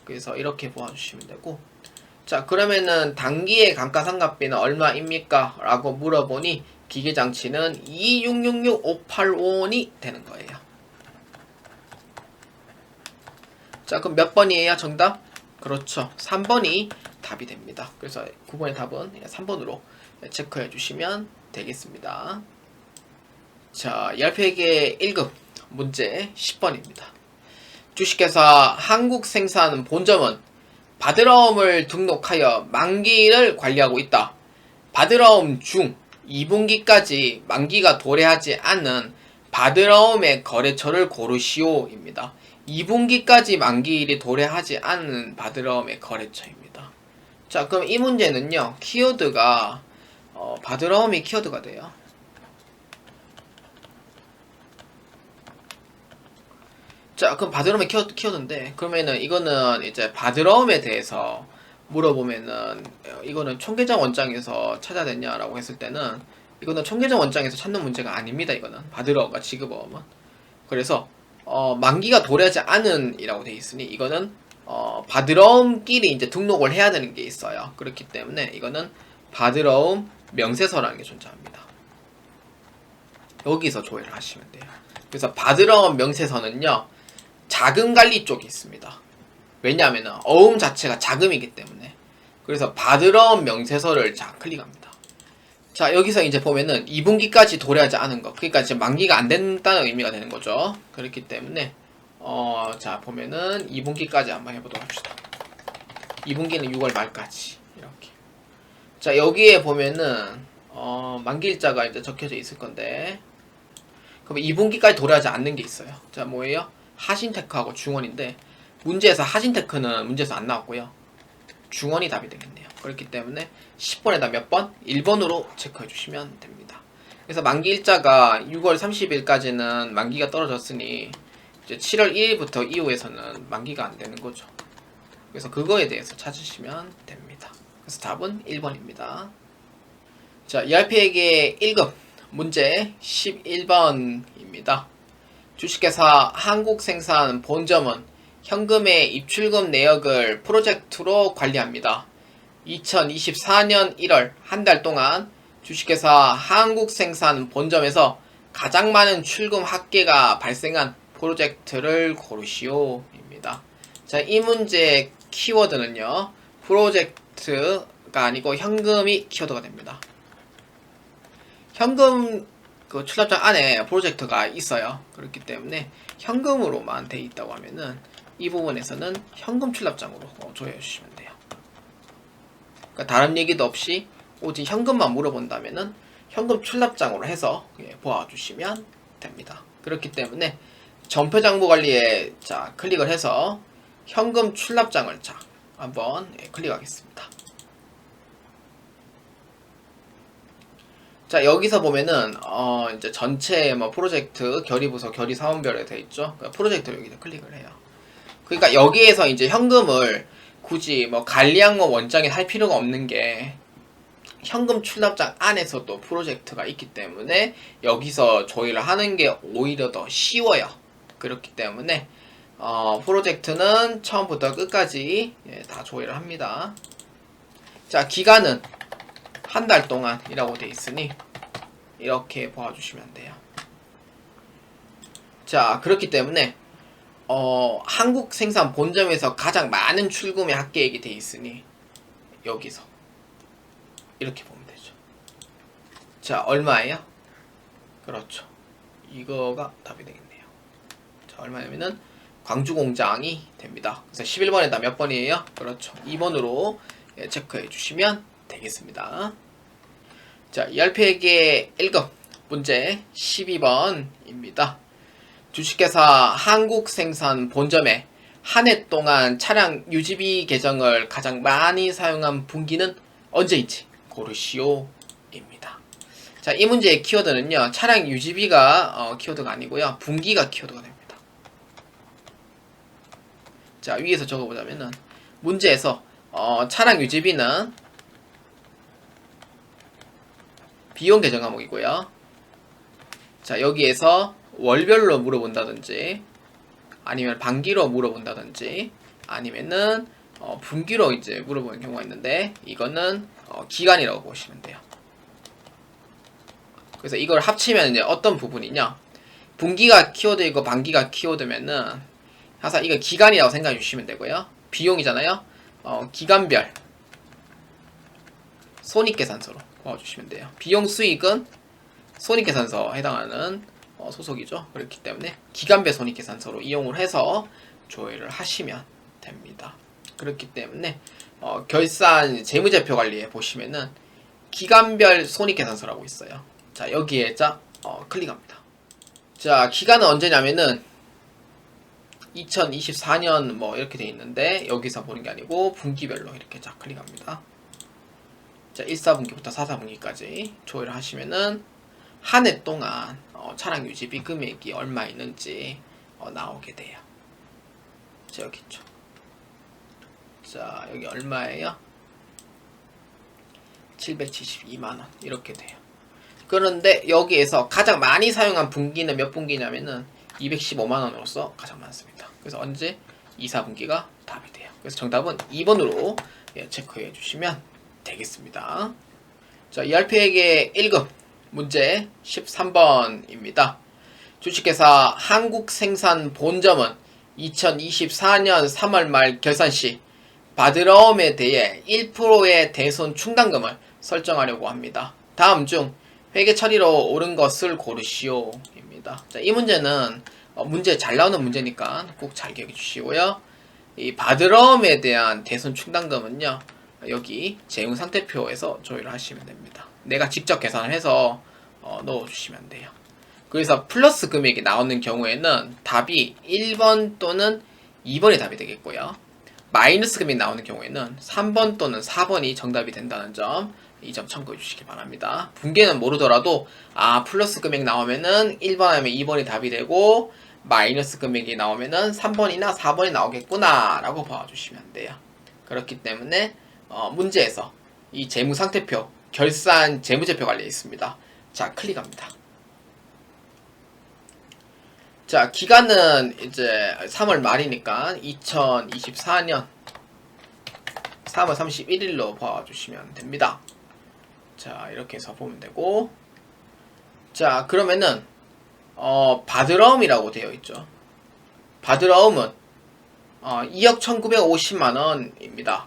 S1: 그래서 이렇게 보아주시면 되고, 자, 그러면은 단기의 감가상각비는 얼마입니까? 라고 물어보니 기계장치는 2666585원이 되는 거예요. 자, 그럼 몇 번이에요, 정답? 그렇죠, 3번이 답이 됩니다. 그래서 9번의 답은 3번으로 체크해 주시면 되겠습니다. 자, 열폐계 1급 문제 10번입니다. 주식회사 한국생산 본점은 바드러움을 등록하여 만기를 관리하고 있다. 바드러움 중 2분기까지 만기가 도래하지 않은 바드러움의 거래처를 고르시오입니다. 2분기까지 만기일이 도래하지 않은 바드러움의 거래처입니다. 자, 그럼 이 문제는요, 키워드가 바드러움이 키워드가 돼요. 자, 그럼 바드러움의 키워드인데, 그러면은 이거는 이제 바드러움에 대해서 물어보면은 이거는 총계정 원장에서 찾아야 되냐라고 했을 때는 이거는 총계정 원장에서 찾는 문제가 아닙니다. 이거는 바드러움과 지급어음은. 그래서 만기가 도래하지 않은 이라고 되어 있으니 이거는 바드러움끼리 이제 등록을 해야 되는 게 있어요. 그렇기 때문에 이거는 바드러움 명세서라는 게 존재합니다. 여기서 조회를 하시면 돼요. 그래서 바드러움 명세서는요, 자금관리 쪽에 있습니다. 왜냐하면 어음 자체가 자금이기 때문에. 그래서 바드러움 명세서를 자, 클릭합니다. 자, 여기서 이제 보면은 2분기까지 도래하지 않은 거, 그러니까 지금 만기가 안 된다는 의미가 되는 거죠. 그렇기 때문에 자, 보면은 2분기까지 한번 해보도록 합시다. 2분기는 6월 말까지 이렇게. 자, 여기에 보면은 만기일자가 이제 적혀져 있을 건데, 그럼 2분기까지 도래하지 않는 게 있어요. 자, 뭐예요? 하신테크하고 중원인데, 문제에서 하신테크는 문제에서 안 나왔고요. 중원이 답이 되겠네요. 그렇기 때문에 10번에다 몇 번? 1번으로 체크해 주시면 됩니다. 그래서 만기일자가 6월 30일까지는 만기가 떨어졌으니 이제 7월 1일부터 이후에서는 만기가 안 되는 거죠. 그래서 그거에 대해서 찾으시면 됩니다. 그래서 답은 1번입니다. 자, ERP에게 1급 문제 11번입니다. 주식회사 한국생산 본점은 현금의 입출금 내역을 프로젝트로 관리합니다. 2024년 1월 한 달 동안 주식회사 한국생산 본점에서 가장 많은 출금 합계가 발생한 프로젝트를 고르시오 입니다. 자, 이 문제의 키워드는요, 프로젝트가 아니고 현금이 키워드가 됩니다. 현금 그 출납장 안에 프로젝트가 있어요. 그렇기 때문에 현금으로만 돼 있다고 하면은 이 부분에서는 현금 출납장으로 조회해 주시면 돼요. 그러니까 다른 얘기도 없이 오직 현금만 물어본다면은 현금 출납장으로 해서 보아주시면 됩니다. 그렇기 때문에 전표장부 관리에 자 클릭을 해서 현금 출납장을 자 한번 클릭하겠습니다. 자, 여기서 보면은 이제 전체 뭐 프로젝트 결의부서 결의사원별에 되어 있죠. 그러니까 프로젝트를 여기다 클릭을 해요. 그러니까 여기에서 이제 현금을 굳이 뭐 관리항목 원장에 할 필요가 없는 게 현금 출납장 안에서도 프로젝트가 있기 때문에 여기서 조회를 하는 게 오히려 더 쉬워요. 그렇기 때문에 프로젝트는 처음부터 끝까지 다 조회를 합니다. 자, 기간은 한 달 동안이라고 되어 있으니 이렇게 봐주시면 돼요. 자, 그렇기 때문에 한국 생산 본점에서 가장 많은 출금의 합계액이 되어 있으니 여기서 이렇게 보면 되죠. 자, 얼마예요? 그렇죠. 이거가 답이 되겠네요. 자, 얼마냐면은 광주 공장이 됩니다. 그래서 11번에다 몇 번이에요? 그렇죠. 2번으로 체크해 주시면 되겠습니다. 자, 10페이지의 1급 문제 12번입니다. 주식회사 한국생산 본점에 한 해 동안 차량 유지비 계정을 가장 많이 사용한 분기는 언제인지 고르시오 입니다. 자, 이 문제의 키워드는요, 차량 유지비가 키워드가 아니고요, 분기가 키워드가 됩니다. 자, 위에서 적어보자면은 문제에서 차량 유지비는 비용 계정 과목이고요. 자, 여기에서 월별로 물어본다든지 아니면 반기로 물어본다든지 아니면은 분기로 이제 물어보는 경우가 있는데 이거는 기간이라고 보시면 돼요. 그래서 이걸 합치면 이제 어떤 부분이냐, 분기가 키워드이고 반기가 키워드면은 항상 이거 기간이라고 생각해 주시면 되고요. 비용이잖아요. 기간별 손익계산서로 보아주시면 돼요. 비용 수익은 손익계산서 해당하는 소속이죠. 그렇기 때문에 기간별 손익계산서로 이용을 해서 조회를 하시면 됩니다. 그렇기 때문에 결산 재무제표 관리에 보시면은 기간별 손익계산서라고 있어요. 자, 여기에 클릭합니다. 자, 기간은 언제냐면은 2024년 뭐 이렇게 돼 있는데 여기서 보는 게 아니고 분기별로 이렇게 클릭합니다. 자, 1사분기부터 4사분기까지 조회를 하시면은 한 해 동안 차량 유지비 금액이 얼마 있는지 나오게 돼요. 자, 여기 있죠. 자, 여기 얼마예요? 772만원 이렇게 돼요. 그런데 여기에서 가장 많이 사용한 분기는 몇 분기냐면은 215만원으로서 가장 많습니다. 그래서 언제? 2, 4분기가 답이 돼요. 그래서 정답은 2번으로 체크해 주시면 되겠습니다. 자, ERP에게 1급 문제 13번입니다. 주식회사 한국생산 본점은 2024년 3월 말 결산 시 받으러옴에 대해 1%의 대손 충당금을 설정하려고 합니다. 다음 중 회계 처리로 옳은 것을 고르시오 입니다. 자, 이 문제는 문제 잘 나오는 문제니까 꼭 잘 기억해 주시고요. 이 받으러옴에 대한 대손 충당금은요, 여기 재무상태표에서 조회를 하시면 됩니다. 내가 직접 계산을 해서 넣어주시면 돼요. 그래서 플러스 금액이 나오는 경우에는 답이 1번 또는 2번이 답이 되겠고요. 마이너스 금액이 나오는 경우에는 3번 또는 4번이 정답이 된다는 점, 이 점 참고해 주시기 바랍니다. 분계는 모르더라도 플러스 금액 나오면은 1번 아니면 2번이 답이 되고 마이너스 금액이 나오면은 3번이나 4번이 나오겠구나 라고 봐주시면 돼요. 그렇기 때문에 문제에서 이 재무상태표, 결산 재무제표 관리에 있습니다. 자, 클릭합니다. 자, 기간은 이제 3월 말이니까 2024년 3월 31일로 봐주시면 됩니다. 자, 이렇게 해서 보면 되고, 자, 그러면은 바드러움이라고 되어 있죠. 바드러움은 2억 1950만 원입니다.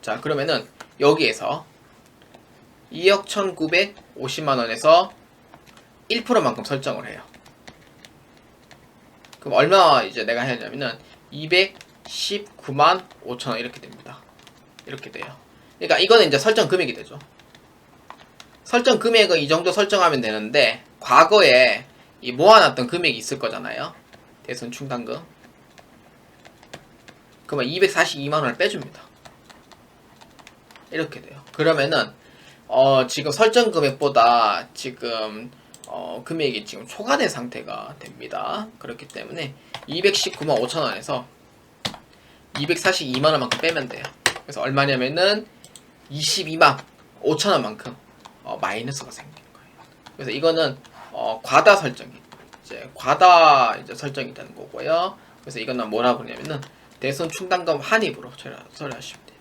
S1: 자, 그러면은 여기에서 2억 1950만 원에서 1%만큼 설정을 해요. 그럼 얼마 이제 내가 해야 되냐면은 219만 5천 원 이렇게 됩니다. 이렇게 돼요. 그러니까 이거는 이제 설정 금액이 되죠. 설정 금액은 이 정도 설정하면 되는데, 과거에 이 모아놨던 금액이 있을 거잖아요. 대손 충당금. 그러면 242만 원을 빼줍니다. 이렇게 돼요. 그러면은 지금 설정 금액보다 지금 금액이 지금 초과된 상태가 됩니다. 그렇기 때문에 219만 5천 원에서 242만 원만큼 빼면 돼요. 그래서 얼마냐면은 22만 5천 원만큼 마이너스가 생기는 거예요. 그래서 이거는 과다 설정이 이제 설정이 되는 거고요. 그래서 이거는 뭐라 그러냐면은 대손 충당금 환입으로 처리하시면 돼요.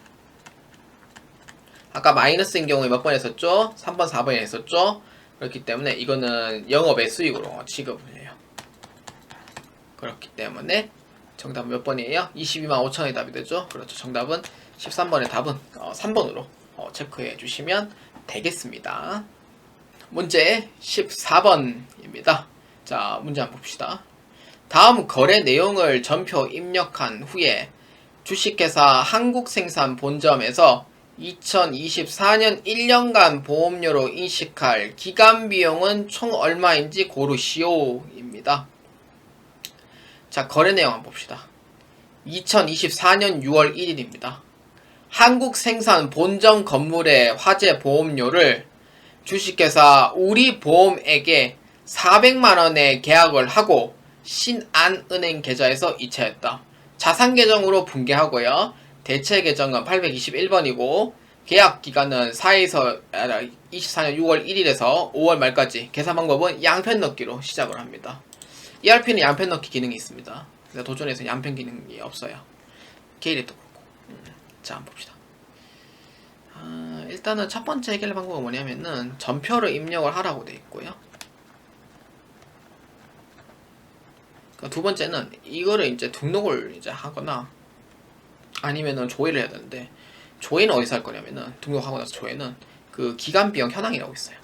S1: 아까 마이너스인 경우에 몇 번 했었죠? 3번, 4번에 했었죠? 그렇기 때문에 이거는 영업의 수익으로 취급을 해요. 그렇기 때문에 정답은 몇 번이에요? 22만 5천 원이 답이 되죠? 그렇죠. 정답은 13번의 답은 3번으로 체크해 주시면 되겠습니다. 문제 14번입니다. 자, 문제 한번 봅시다. 다음 거래 내용을 전표 입력한 후에 주식회사 한국생산 본점에서 2024년 1년간 보험료로 인식할 기간 비용은 총 얼마인지 고르시오 입니다. 자, 거래 내용 한번 봅시다. 2024년 6월 1일입니다. 한국생산 본점 건물의 화재 보험료를 주식회사 우리보험에게 400만원에 계약을 하고 신한은행 계좌에서 이체했다. 자산계정으로 분개하고요. 대체계정은 821번이고 계약기간은 24년 6월 1일에서 5월 말까지. 계산 방법은 양편 넣기로 시작을 합니다. ERP는 양편 넣기 기능이 있습니다. 도전에서 양편 기능이 없어요. K랩도 그렇고. 자, 한번 봅시다. 일단은 첫 번째 해결 방법은 뭐냐면은 전표를 입력을 하라고 되어 있고요. 두 번째는 이거를 이제 등록을 이제 하거나 아니면은 조회를 해야 되는데, 조회는 어디서 할 거냐면은 등록하고 나서 조회는 그 기간 비용 현황이라고 있어요.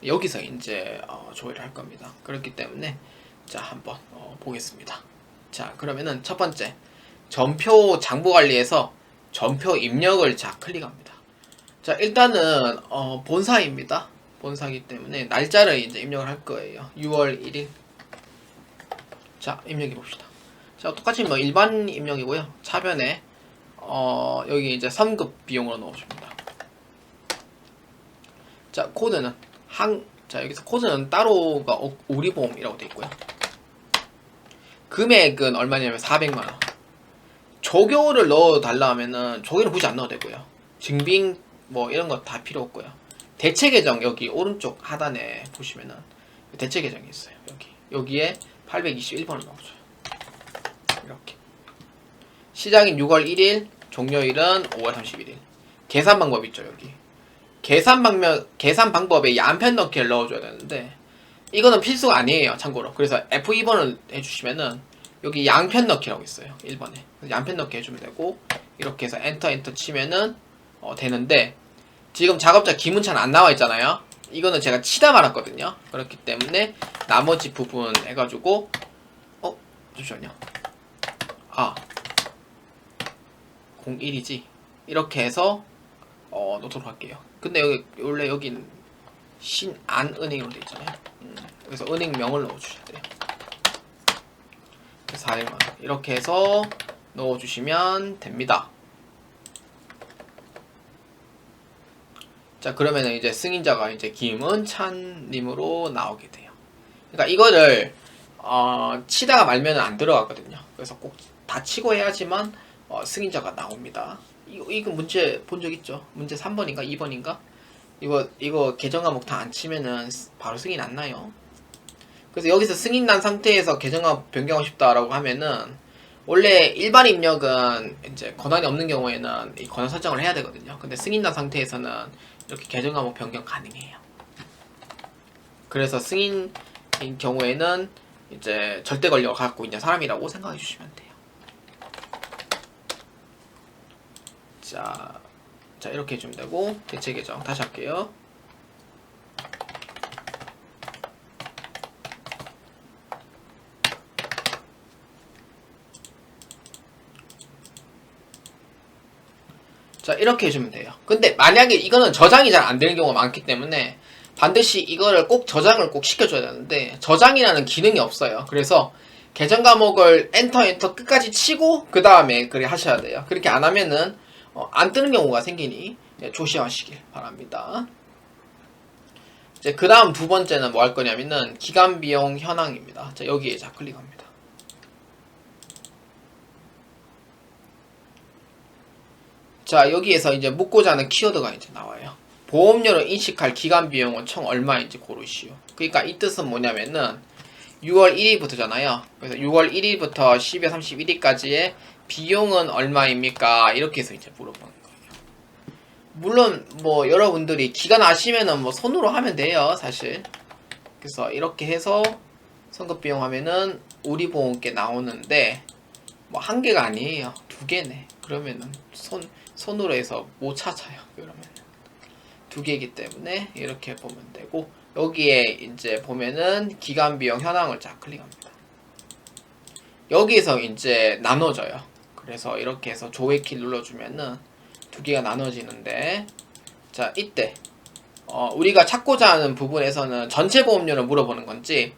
S1: 여기서 이제 조회를 할 겁니다. 그렇기 때문에 자, 한번 보겠습니다. 자, 그러면은 첫 번째 전표 장부관리에서 전표 입력을 자 클릭합니다. 자, 일단은 본사입니다. 본사이기 때문에 날짜를 이제 입력을 할 거예요. 6월 1일. 자, 입력해 봅시다. 자, 똑같이 뭐 일반 입력이고요. 차변에 여기 이제 3급 비용으로 넣어줍니다. 자, 코드는 자, 여기서 코드는 따로가 우리보험이라고 되어 있고요. 금액은 얼마냐면 400만원. 조교를 넣어달라 하면은 조교는 굳이 안 넣어도 되고요. 증빙 뭐 이런 거 다 필요 없고요. 대체 계정 여기 오른쪽 하단에 보시면은 대체 계정이 있어요. 여기에 821번을 넣어줘요. 이렇게 시작인 6월 1일, 종료일은 5월 31일. 계산 방법 있죠. 여기 계산 방법에 양편 넣기를 넣어줘야 되는데 이거는 필수가 아니에요. 참고로. 그래서 F2번을 해주시면은 여기 양편 넣기라고 있어요. 1번에 양편 넣기 해주면 되고, 이렇게 해서 엔터 치면은 되는데, 지금 작업자 기문차는 안 나와 있잖아요. 이거는 제가 치다 말았거든요. 그렇기 때문에 나머지 부분 해가지고 잠시만요. 01이지 이렇게 해서 넣도록 할게요. 근데 여기 원래 여긴 신안은행으로 돼 있잖아요. 그래서 은행명을 넣어주셔야 돼요. 400만원 이렇게 해서 넣어주시면 됩니다. 자, 그러면은 이제 승인자가 이제 김은찬님으로 나오게 돼요. 그러니까 이거를 치다가 말면 안 들어가거든요. 그래서 꼭 다 치고 해야지만 승인자가 나옵니다. 이거 문제 본 적 있죠? 문제 3번인가 2번인가? 이거 계정 과목 다 안 치면은 바로 승인 안 나요. 그래서 여기서 승인 난 상태에서 계정 과목 변경하고 싶다라고 하면은 원래 일반 입력은 이제 권한이 없는 경우에는 이 권한 설정을 해야 되거든요. 근데 승인 난 상태에서는 이렇게 계정 과목 변경 가능해요. 그래서 승인인 경우에는 이제 절대 권리가 갖고 있는 사람이라고 생각해 주시면 돼요. 자, 이렇게 해주면 되고, 대체 계정 다시 할게요. 자, 이렇게 해주면 돼요. 근데 만약에 이거는 저장이 잘 안 되는 경우가 많기 때문에 반드시 이거를 꼭 저장을 꼭 시켜줘야 되는데 저장이라는 기능이 없어요. 그래서 계정 과목을 엔터 끝까지 치고 그 다음에 그래 하셔야 돼요. 그렇게 안 하면은 안 뜨는 경우가 생기니 조심하시길 바랍니다. 이제 그 다음 두 번째는 뭐 할 거냐면은 기간 비용 현황입니다. 자, 여기에 자 클릭합니다. 자, 여기에서 이제 묻고자 하는 키워드가 이제 나와요. 보험료를 인식할 기간 비용은 총 얼마인지 고르시오. 그러니까 이 뜻은 뭐냐면은 6월 1일부터잖아요. 그래서 6월 1일부터 12월 31일까지의 비용은 얼마입니까? 이렇게 해서 이제 물어보는 거예요. 물론 뭐 여러분들이 기간 아시면은 뭐 손으로 하면 돼요, 사실. 그래서 이렇게 해서 선급 비용 하면은 우리 보험께 나오는데 뭐 한 개가 아니에요. 두 개네. 그러면은 손으로 해서 못 찾아요. 그러면 두 개이기 때문에 이렇게 보면 되고 여기에 이제 보면은 기간 비용 현황을 자 클릭합니다. 여기에서 이제 나눠져요. 그래서 이렇게 해서 조회 키 눌러주면은 두 개가 나눠지는데 자 이때 우리가 찾고자 하는 부분에서는 전체 보험료를 물어보는 건지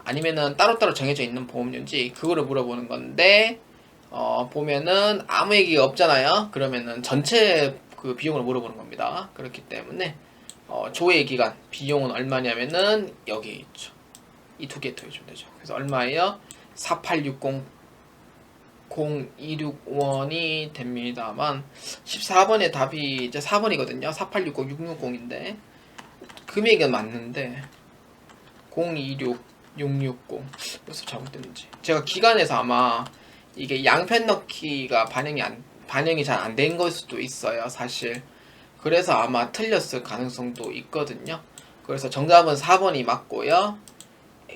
S1: 아니면은 따로따로 정해져 있는 보험료인지 그거를 물어보는 건데 보면은 아무 얘기가 없잖아요. 그러면은 전체 그 비용을 물어보는 겁니다. 그렇기 때문에 조회 기간 비용은 얼마냐면은 여기 있죠. 이 두 개 더해주면 되죠. 그래서 얼마예요? 4860 0261원이 됩니다만 14번의 답이 이제 4번이거든요. 4860 660인데 금액은 맞는데 026 660 그래서 잘못됐는지 제가 기간에서 아마 이게 양펜 넣기가 반영이 잘 안 된 걸 수도 있어요, 사실. 그래서 아마 틀렸을 가능성도 있거든요. 그래서 정답은 4번이 맞고요.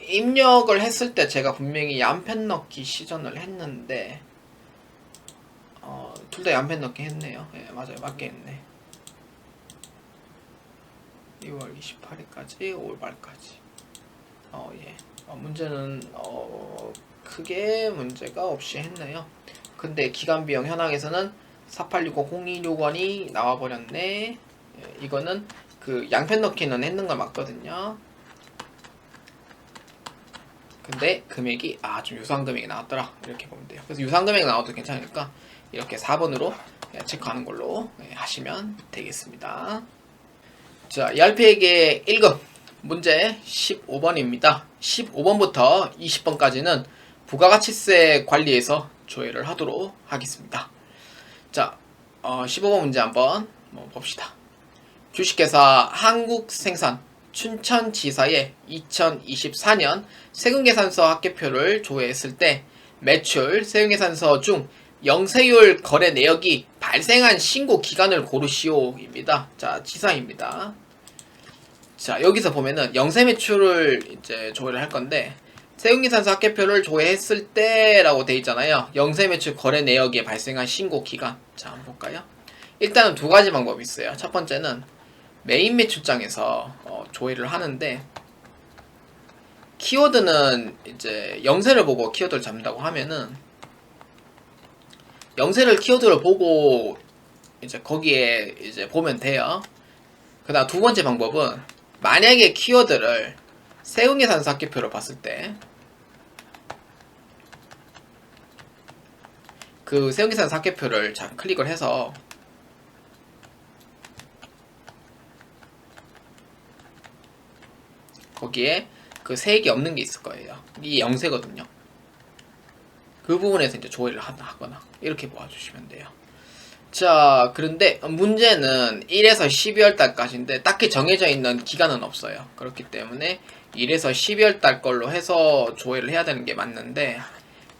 S1: 입력을 했을 때 제가 분명히 양펜 넣기 시전을 했는데 둘 다 양펜 넣기 했네요. 예, 맞아요. 맞게 했네. 2월 28일까지 5월 말까지. 예. 문제는 크게 문제가 없이 했네요. 근데 기간 비용 현황에서는 4860-0261원이 나와버렸네. 이거는 그 양펜 넣기는 했는 거 맞거든요. 근데 금액이 좀 유사한 금액이 나왔더라. 이렇게 보면 돼요. 그래서 유사한 금액 나와도 괜찮으니까 이렇게 4번으로 체크하는 걸로 하시면 되겠습니다. 자, ERP에게 1급 문제 15번입니다. 15번부터 20번까지는 부가가치세 관리에서 조회를 하도록 하겠습니다. 자, 15번 문제 한번 봅시다. 주식회사 한국생산 춘천지사의 2024년 세금계산서 합계표를 조회했을 때 매출 세금계산서 중 영세율 거래 내역이 발생한 신고 기간을 고르시오입니다. 자, 지사입니다. 자, 여기서 보면은 영세 매출을 이제 조회를 할 건데 세금계산서 합계표를 조회했을 때라고 돼 있잖아요. 영세 매출 거래 내역에 발생한 신고 기간. 자, 한번 볼까요? 일단은 두 가지 방법이 있어요. 첫 번째는 메인 매출장에서 조회를 하는데 키워드는 이제 영세를 보고 키워드를 잡는다고 하면은 영세를 키워드를 보고 이제 거기에 이제 보면 돼요. 그다음 두 번째 방법은 만약에 키워드를 세금계산서 합계표로 봤을 때 그 세금계산서 합계표를 자 클릭을 해서 거기에 그 세액이 없는 게 있을 거예요. 이게 영세거든요. 그 부분에서 이제 조회를 하거나 이렇게 모아주시면 돼요. 자, 그런데 문제는 1에서 12월 달까지인데 딱히 정해져 있는 기간은 없어요. 그렇기 때문에 1에서 12월 달 걸로 해서 조회를 해야 되는 게 맞는데,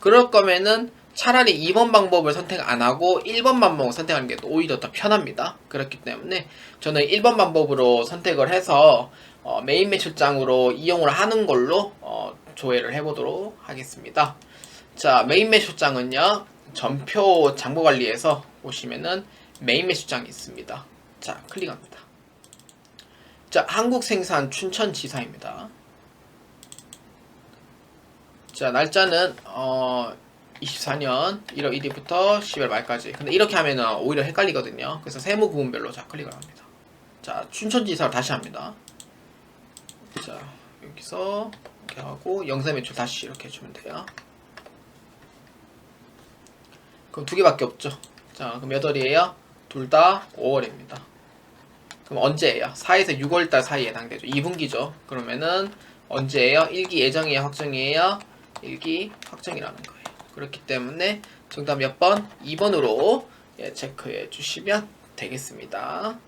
S1: 그럴 거면은 차라리 2번 방법을 선택 안 하고 1번 방법을 선택하는 게 오히려 더 편합니다. 그렇기 때문에 저는 1번 방법으로 선택을 해서 메인 매출장으로 이용을 하는 걸로 조회를 해보도록 하겠습니다. 자, 메인 매출장은요, 전표 장부관리에서 보시면은 메인 매출장이 있습니다. 자, 클릭합니다. 자, 한국생산 춘천지사입니다. 자, 날짜는 24년 1월 1일부터 10월 말까지. 근데 이렇게 하면은 오히려 헷갈리거든요. 그래서 세무 구분별로 자 클릭을 합니다. 자, 춘천지사를 다시 합니다. 자, 여기서 이렇게 하고 영세 매출 다시 이렇게 해주면 돼요. 그럼 두 개밖에 없죠. 자, 그럼 몇 월이에요? 둘 다 5월입니다. 그럼 언제예요? 4에서 6월달 사이에 해당되죠. 2분기죠. 그러면은 언제예요? 1기 예정이에요? 확정이에요? 1기 확정이라는 거예요. 그렇기 때문에 정답 몇 번? 2번으로 체크해 주시면 되겠습니다.